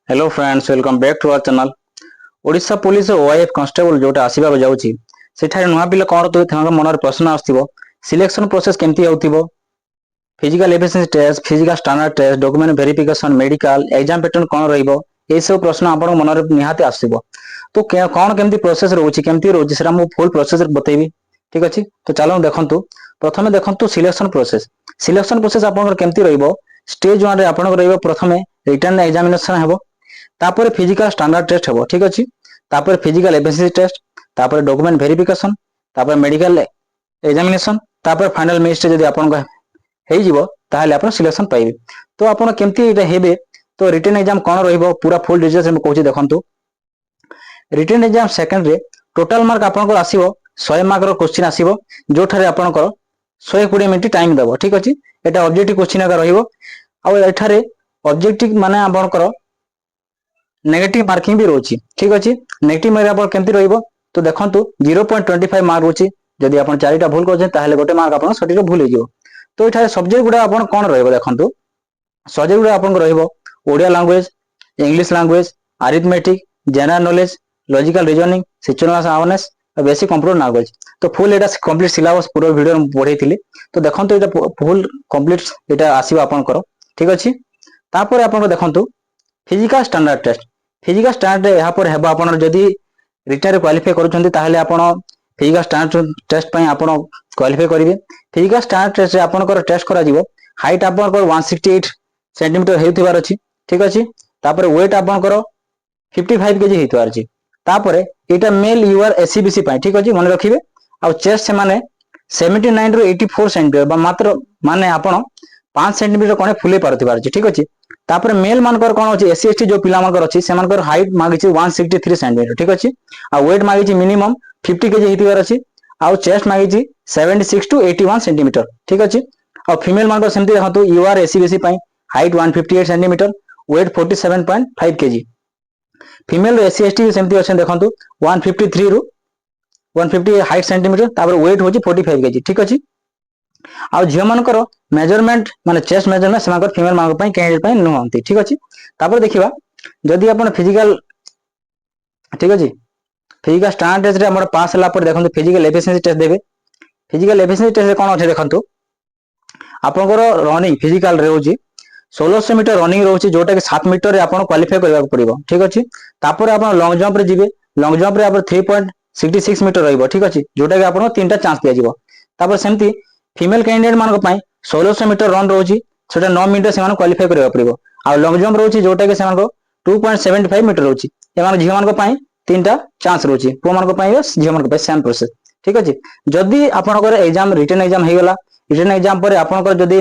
Hello friends, welcome back to our channel. Odisha police ओआईएफ constable जोटा आसीबा जाउची सेठारे नुआ पिला कोन तो थांग मनर प्रश्न आस्थिबो। सिलेक्शन प्रोसेस केमती होउथिबो, physical efficiency test, physical standard test, document verification, medical exam pattern कोन रहिबो, ए सब प्रश्न आपन मनर निहाते आस्थिबो। तो कोन केमती प्रोसेस रहउची केमती रहउची सेरा मु फुल प्रोसेस बतेबी। ठीक अछि, तो चलो देखंतु। प्रथमे देखंतु सिलेक्शन प्रोसेस। सिलेक्शन प्रोसेस आपन केमती रहिबो। स्टेज 1 रे आपन रहिबो प्रथमे रिटन एग्जामिनेशन हेबो, तापर फिजिकल स्टैंडर्ड टेस्ट हेबो। ठीक अछि, तापर फिजिकल एफिशिएंसी टेस्ट, तापर डॉक्यूमेंट वेरिफिकेशन, तापर मेडिकल एग्जामिनेशन, तापर फाइनल मिनिस्टर जदि आपन को हेइ जिवो ताहले आपन सिलेक्शन पाइबे। तो आपन केमती एटा हेबे। तो रिटन एग्जाम कोन रहिबो पूरा फुल डिटेल्स हम कहूची देखंतु। रिटन एग्जाम सेकंड रे टोटल मार्क आपन को आसीबो 100 मार्क रो क्वेश्चन आसीबो, जोठारे आपन को 120 मिनिट टाइम देबो। ठीक अछि, एटा ऑब्जेक्टिव क्वेश्चन आका रहिबो। आ एठारे ऑब्जेक्टिव माने आपन को नेगेटिव मार्किंग भी रोची। ठीक अछि, नेगेटिव मार्क आपन केमती रहिबो। तो देखंतु 0.25 मार्क रोची। जदि आपन चारिटा भूल करछन ताहले गोटे मार्क आपन सटीक भूल हे जिवो। तो एठारे सब्जेक्ट गुडा आपन कोन रहिबो देखंतु। सब्जेक्ट गुडा आपन रहिबो Odia language, English language, arithmetic, general knowledge, logical reasoning, situational awareness, basic computer language. तो फुल एटा कंप्लीट सिलेबस पूरा वीडियो में पढैथिली। तो देखंतु एटा फुल कंप्लीट एटा आसीबो आपन को। ठीक अछि, तापर आपन को देखंतु physical standard test. Physical standard यहाँ पर हेबा आपन जदि रिटायर क्वालिफाई करूछंती ताहले आपन फिजिकल स्टैंडर्ड टेस्ट पई आपन क्वालिफाई करिवे। फिजिकल स्टैंडर्ड टेस्ट रे आपन को टेस्ट करा जिवो। हाइट आपन को 168 सेंटीमीटर हेउथिबार अछि। ठीक अछि, तापर वेट आपन को 55 केजी हेउथिबार अछि। तापर एटा मेल यूआर एससीबीसी पई। ठीक अछि, मन रखिबे। आ चेस्ट से माने 79 रो 84 सेंटीमीटर बा मात्र माने आपन 5 सेंटीमीटर कोने फुले पारथिबार अछि। ठीक अछि, तापर मेल मानकर कोन अछि एससी एसटी जो पिला मानकर अछि से मानकर हाइट मागिछि 163 सेंटीमीटर। ठीक अछि, आ वेट मागिछि मिनिमम 50 केजी हेतिबार अछि। आ चेस्ट मागिछि 76 टू 81 सेंटीमीटर। ठीक अछि, आ फीमेल मानकर सेमति देखंतु यूआर एससीबीसी पई height 158 centimetre, weight 47.5 kg. Female SC ST सेमति अछि देखंतु 153 रु 150 हाइट सेंटीमीटर, तापर वेट होछि 45 केजी। ठीक अछि, आ झियो मानकर मेजरमेंट माने चेस्ट मेजरमेंट से मानकर फीमेल मानकर पई कैंडिडेट पई नहंती। ठीक अछि, तापर देखिबा जदि अपन फिजिकल। ठीक अछि, फिजिकल स्टैंडर्ड टेस्ट रे हमर पास हला पर देखंतु फिजिकल एफिशिएंसी टेस्ट देबे। फिजिकल एफिशिएंसी टेस्ट रे कोन अछि देखंतु। आपनकर रनिंग फिजिकल रे होछि 1600 मीटर रनिंग रहउछि, जोटा कि 7 मीटर रे आपन क्वालिफाई करबा पड़िबो। ठीक अछि, तापर आपन लॉन्ग जंप रे जिबे। लॉन्ग जंप रे आपन 3.66 मीटर रहइबो। ठीक अछि, जोटा कि आपन तीनटा चांस दिया जिवो। तापर सेमति फीमेल कैंडिडेट मानक पई 1600 मीटर रन रहउछि, सेटा 9 मिनिट से मान क्वालिफाई करबा पड़िबो। आ लॉन्ग जंप रहउछि जोटा कि से मानको 2.75 मीटर रहउछि। एमान झियो मानक पई तीनटा चांस रहउछि, पो मानक पई झियो मानक पई सेम प्रोसेस। ठीक अछि, जदि आपनकर एग्जाम रिटन एग्जाम हे गेला, रिटन एग्जाम पर आपनकर जदि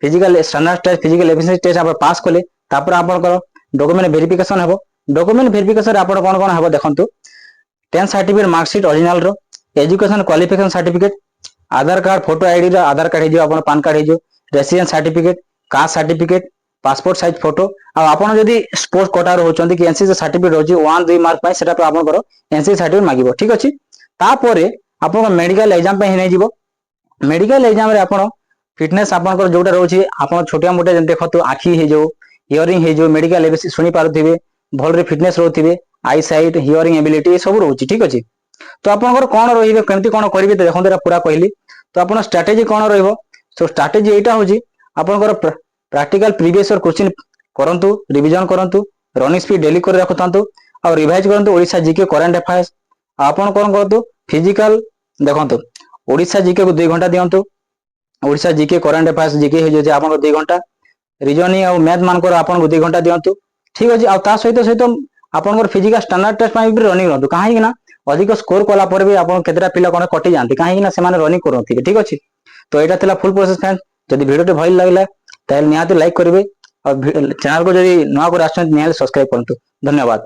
physical standard test, physical efficiency test आप पास कले, तापर आपनकर डॉक्यूमेंट वेरिफिकेशन हेबो। डॉक्यूमेंट वेरिफिकेशन आपन कोन कोन हेबो देखंतु। 10 सर्टिफिकेट मार्कशीट ओरिजिनल रो, education qualification certificate, Aadhaar card photo ID रो आधार कार्ड हे जो आपन पैन कार्ड हे जो, residence certificate, caste certificate, passport size photo. आ आपन जदि स्पोर्ट्स कोटा रो होचंती कि एनसीसी सर्टिफिकेट होची 1 2 मार्क पई सेटा पे आपनकर एनसीसी सर्टिफिकेट मागिबो। ठीक अछि, तापरे आपन मेडिकल एग्जाम पे हे नै जिवो। मेडिकल एग्जाम रे आपन फिटनेस आपनकर जोटा रहउछि आपन छोटिया मोटे जन देखतो आखि हे जो, हियरिंग हे जो, मेडिकल एबे सुनि पारुथिबे, भल रे फिटनेस रहउथिबे, आई साइट, हियरिंग एबिलिटी सब रहउछि। ठीक अछि, तो आपनकर कोन रहिबे केमति कोन करिवे देखंतु एटा पूरा कहली। तो आपन स्ट्रेटजी कोन रहइबो। सो स्ट्रेटजी एटा होछि आपनकर प्रैक्टिकल प्रीवियस ईयर क्वेश्चन करंतु, रिवीजन करंतु, रनिंग स्पीड डेली कर रखतांतु, और रिवाइज करंतु ओडिशा जीके करंट अफेयर्स। आपन कोन करंतु फिजिकल देखंतु ओडिशा जीके को 2 घंटा दियंतु। Odisha GK current affairs GK हे जे आपन 2 घंटा, रीजनिंग और मैथ मानकर आपन को 2 घंटा दियंतु। ठीक अछि, आ ता सहित सहित आपनकर फिजिकल स्टैंडर्ड टेस्ट पई भी रनिंग रहंतु। काहे कि ना अधिक स्कोर कला पर भी आपन केतरा पिला कोन कटि जानती, काहे कि ना से माने रनिंग करंती। ठीक अछि, तो एटा थिला फुल प्रोसेस फ्रेंड्स। जदि वीडियो भल लागला ताले निहाती लाइक करिवे, और चैनल को जदि नवा कर आछन निहाती सब्सक्राइब करंतु। धन्यवाद।